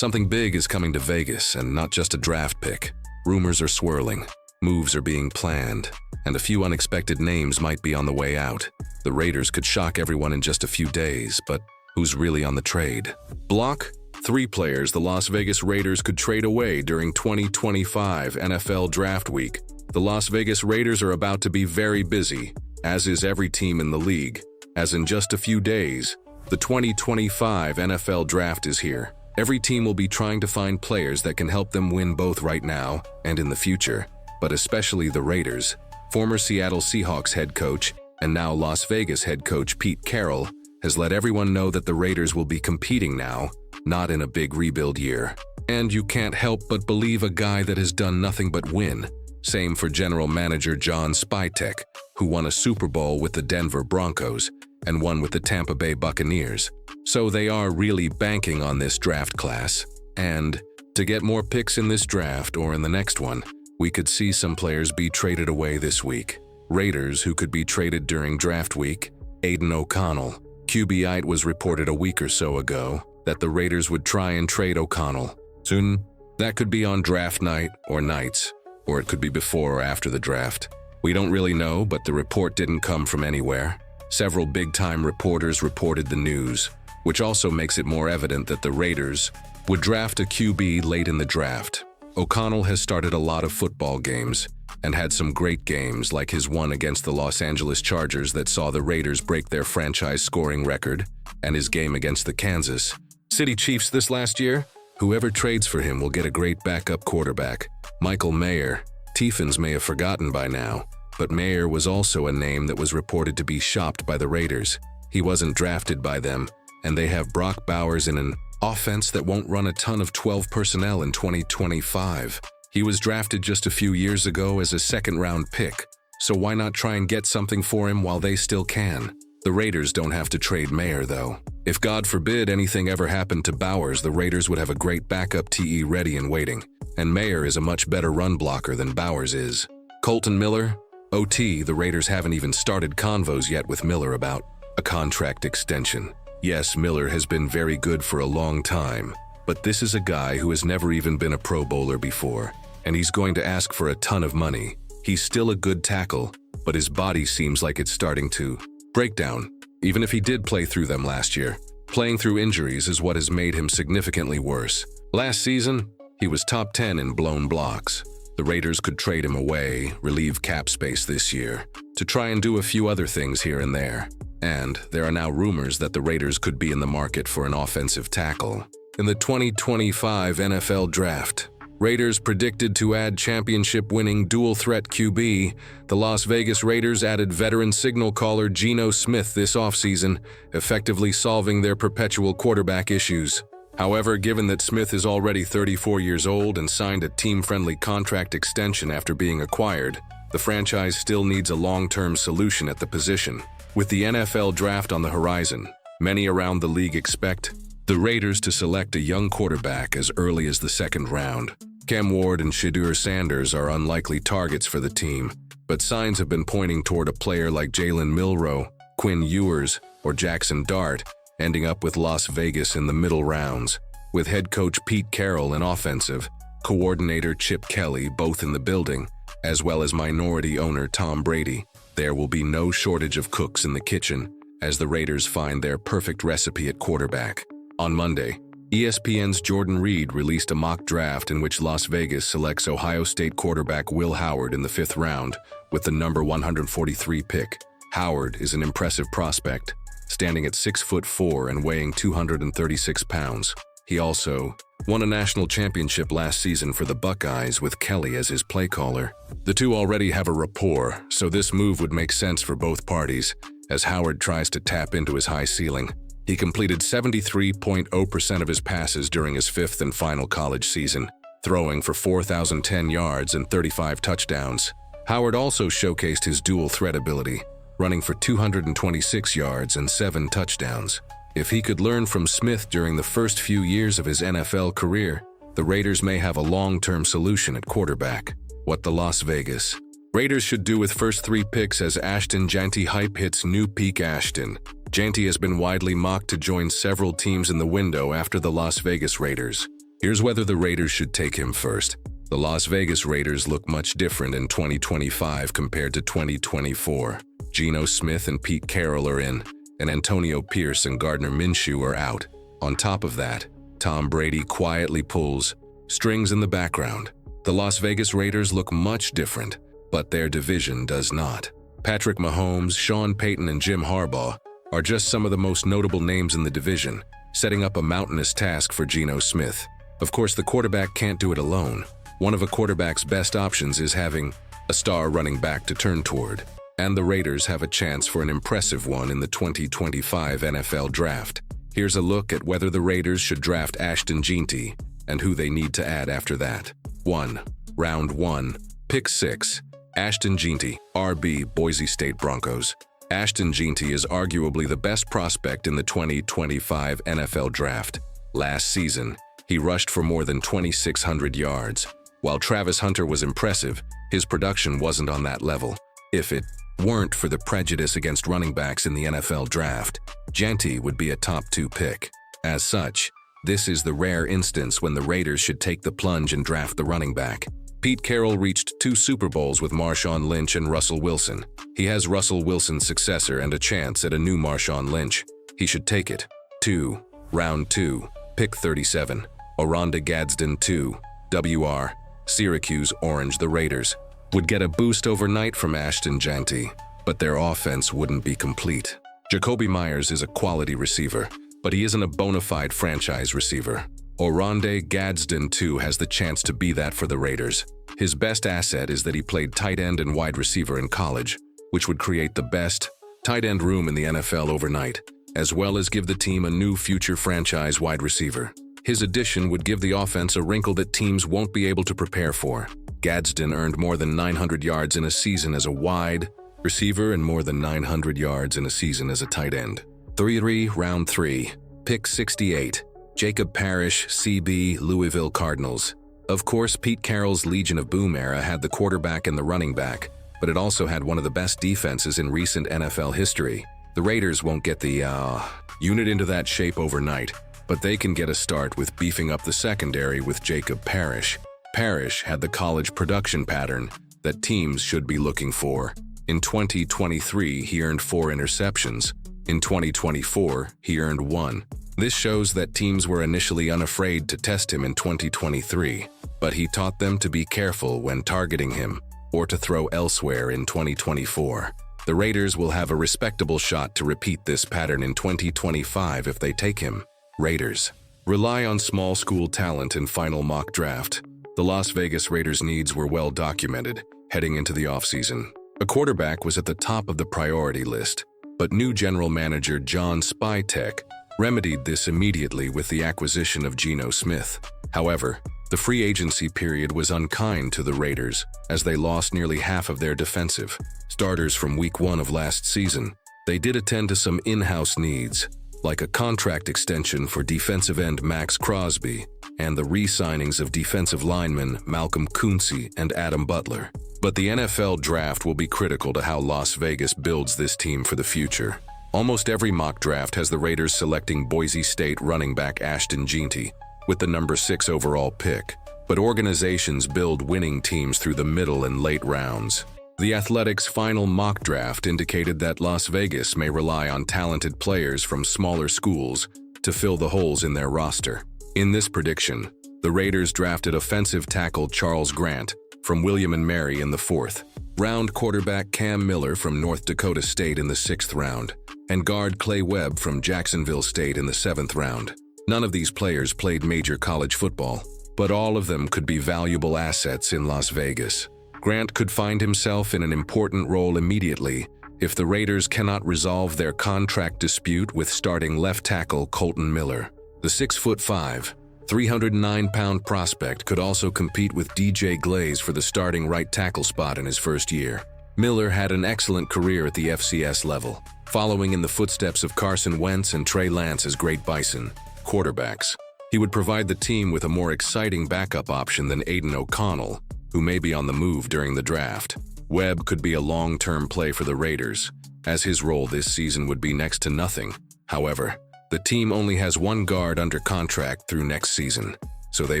Something big is coming to Vegas, and not just a draft pick. Rumors are swirling, moves are being planned, and a few unexpected names might be on the way out. The Raiders could shock everyone in just a few days, but who's really on the trade? Block 3 players the Las Vegas Raiders could trade away during 2025 NFL Draft Week. The Las Vegas Raiders are about to be very busy, as is every team in the league, as in just a few days, the 2025 NFL Draft is here. Every team will be trying to find players that can help them win both right now and in the future, but especially the Raiders. Former Seattle Seahawks head coach and now Las Vegas head coach Pete Carroll has let everyone know that the Raiders will be competing now, not in a big rebuild year. And you can't help but believe a guy that has done nothing but win. Same for general manager John Spytek, who won a Super Bowl with the Denver Broncos and one with the Tampa Bay Buccaneers. So they are really banking on this draft class. And to get more picks in this draft or in the next one, we could see some players be traded away this week. Raiders who could be traded during draft week: Aiden O'Connell. QB was reported a week or so ago that the Raiders would try and trade O'Connell soon. That could be on draft night or nights, or it could be before or after the draft. We don't really know, but the report didn't come from anywhere. Several big-time reporters reported the news, which also makes it more evident that the Raiders would draft a QB late in the draft. O'Connell has started a lot of football games and had some great games, like his one against the Los Angeles Chargers that saw the Raiders break their franchise scoring record, and his game against the Kansas City Chiefs this last year. Whoever trades for him will get a great backup quarterback. Michael Mayer. Tiefens may have forgotten by now, but Mayer was also a name that was reported to be shopped by the Raiders. He wasn't drafted by them, and they have Brock Bowers in an offense that won't run a ton of 12 personnel in 2025. He was drafted just a few years ago as a second-round pick, so why not try and get something for him while they still can? The Raiders don't have to trade Mayer, though. If God forbid anything ever happened to Bowers, the Raiders would have a great backup TE ready and waiting, and Mayer is a much better run blocker than Bowers is. Colton Miller, OT, the Raiders haven't even started convos yet with Miller about a contract extension. Yes, Miller has been very good for a long time, but this is a guy who has never even been a Pro Bowler before, and he's going to ask for a ton of money. He's still a good tackle, but his body seems like it's starting to break down. Even if he did play through them last year, playing through injuries is what has made him significantly worse. Last season, he was top 10 in blown blocks. The Raiders could trade him away, relieve cap space this year, to try and do a few other things here and there. And there are now rumors that the Raiders could be in the market for an offensive tackle. In the 2025 NFL Draft, Raiders predicted to add championship-winning dual-threat QB. The Las Vegas Raiders added veteran signal caller Geno Smith this offseason, effectively solving their perpetual quarterback issues. However, given that Smith is already 34 years old and signed a team-friendly contract extension after being acquired, the franchise still needs a long-term solution at the position. With the NFL Draft on the horizon, many around the league expect the Raiders to select a young quarterback as early as the second round. Cam Ward and Shadur Sanders are unlikely targets for the team, but signs have been pointing toward a player like Jalen Milroe, Quinn Ewers, or Jackson Dart ending up with Las Vegas in the middle rounds. With head coach Pete Carroll and offensive coordinator Chip Kelly both in the building, as well as minority owner Tom Brady, there will be no shortage of cooks in the kitchen as the Raiders find their perfect recipe at quarterback. On Monday, ESPN's Jordan Reed released a mock draft in which Las Vegas selects Ohio State quarterback Will Howard in the 5th round with the number 143 pick. Howard is an impressive prospect, standing at 6'4" and weighing 236 pounds. He also won a national championship last season for the Buckeyes with Kelly as his play caller. The two already have a rapport, so this move would make sense for both parties as Howard tries to tap into his high ceiling. He completed 73.0% of his passes during his 5th and final college season, throwing for 4,010 yards and 35 touchdowns. Howard also showcased his dual threat ability, running for 226 yards and 7 touchdowns. If he could learn from Smith during the first few years of his NFL career, the Raiders may have a long-term solution at quarterback. What the Las Vegas Raiders should do with first 3 picks as Ashton Jeanty hype hits new peak. Ashton Jeanty has been widely mocked to join several teams in the window after the Las Vegas Raiders. Here's whether the Raiders should take him first. The Las Vegas Raiders look much different in 2025 compared to 2024. Geno Smith and Pete Carroll are in, and Antonio Pierce and Gardner Minshew are out. On top of that, Tom Brady quietly pulls strings in the background. The Las Vegas Raiders look much different, but their division does not. Patrick Mahomes, Sean Payton, and Jim Harbaugh are just some of the most notable names in the division, setting up a mountainous task for Geno Smith. Of course, the quarterback can't do it alone. One of a quarterback's best options is having a star running back to turn toward, and the Raiders have a chance for an impressive one in the 2025 NFL Draft. Here's a look at whether the Raiders should draft Ashton Jeanty and who they need to add after that. 1. Round 1. Pick 6. Ashton Jeanty, RB, Boise State Broncos. Ashton Jeanty is arguably the best prospect in the 2025 NFL Draft. Last season, he rushed for more than 2,600 yards. While Travis Hunter was impressive, his production wasn't on that level. If it weren't for the prejudice against running backs in the NFL Draft, Jeanty would be a top 2 pick. As such, this is the rare instance when the Raiders should take the plunge and draft the running back. Pete Carroll reached 2 Super Bowls with Marshawn Lynch and Russell Wilson. He has Russell Wilson's successor and a chance at a new Marshawn Lynch. He should take it. 2. Round 2. Pick 37. Oronda Gadsden 2. WR. Syracuse Orange. The Raiders would get a boost overnight from Ashton Jeanty, but their offense wouldn't be complete. Jacoby Myers is a quality receiver, but he isn't a bona fide franchise receiver. Oronda Gadsden 2 has the chance to be that for the Raiders. His best asset is that he played tight end and wide receiver in college, which would create the best tight end room in the NFL overnight, as well as give the team a new future franchise wide receiver. His addition would give the offense a wrinkle that teams won't be able to prepare for. Gadsden earned more than 900 yards in a season as a wide receiver and more than 900 yards in a season as a tight end. 3. Round 3. Pick 68. Jacob Parrish, CB, Louisville Cardinals. Of course, Pete Carroll's Legion of Boom era had the quarterback and the running back, but it also had one of the best defenses in recent NFL history. The Raiders won't get the unit into that shape overnight, but they can get a start with beefing up the secondary with Jacob Parrish. Parrish had the college production pattern that teams should be looking for. In 2023, he earned 4 interceptions. In 2024, he earned 1. This shows that teams were initially unafraid to test him in 2023, but he taught them to be careful when targeting him or to throw elsewhere in 2024. The Raiders will have a respectable shot to repeat this pattern in 2025 if they take him. Raiders rely on small school talent in final mock draft. The Las Vegas Raiders' needs were well documented heading into the offseason. A quarterback was at the top of the priority list, but new general manager John Spytek remedied this immediately with the acquisition of Geno Smith. However, the free agency period was unkind to the Raiders as they lost nearly half of their defensive starters from week 1 of last season. They did attend to some in-house needs, like a contract extension for defensive end Max Crosby and the re-signings of defensive linemen Malcolm Kuntz and Adam Butler. But the NFL Draft will be critical to how Las Vegas builds this team for the future. Almost every mock draft has the Raiders selecting Boise State running back Ashton Jeanty with the number 6 overall pick, but organizations build winning teams through the middle and late rounds. The Athletics' final mock draft indicated that Las Vegas may rely on talented players from smaller schools to fill the holes in their roster. In this prediction, the Raiders drafted offensive tackle Charles Grant from William & Mary in the 4th round, quarterback Cam Miller from North Dakota State in the 6th round, and guard Clay Webb from Jacksonville State in the 7th round. None of these players played major college football, but all of them could be valuable assets in Las Vegas. Grant could find himself in an important role immediately if the Raiders cannot resolve their contract dispute with starting left tackle Colton Miller. The 6'5", 309-pound prospect could also compete with DJ Glaze for the starting right tackle spot in his first year. Miller had an excellent career at the FCS level, following in the footsteps of Carson Wentz and Trey Lance as great Bison quarterbacks. He would provide the team with a more exciting backup option than Aiden O'Connell, who may be on the move during the draft. Webb could be a long-term play for the Raiders, as his role this season would be next to nothing. However, the team only has one guard under contract through next season. so they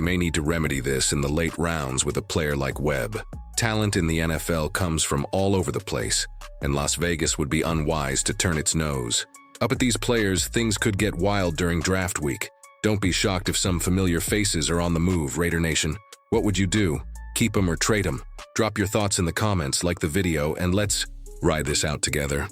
may need to remedy this in the late rounds with a player like Webb. Talent in the NFL comes from all over the place, and Las Vegas would be unwise to turn its nose up at these players. Things could get wild during draft week. Don't be shocked if some familiar faces are on the move, Raider Nation. What would you do? Keep them or trade them? Drop your thoughts in the comments, like the video, and let's ride this out together.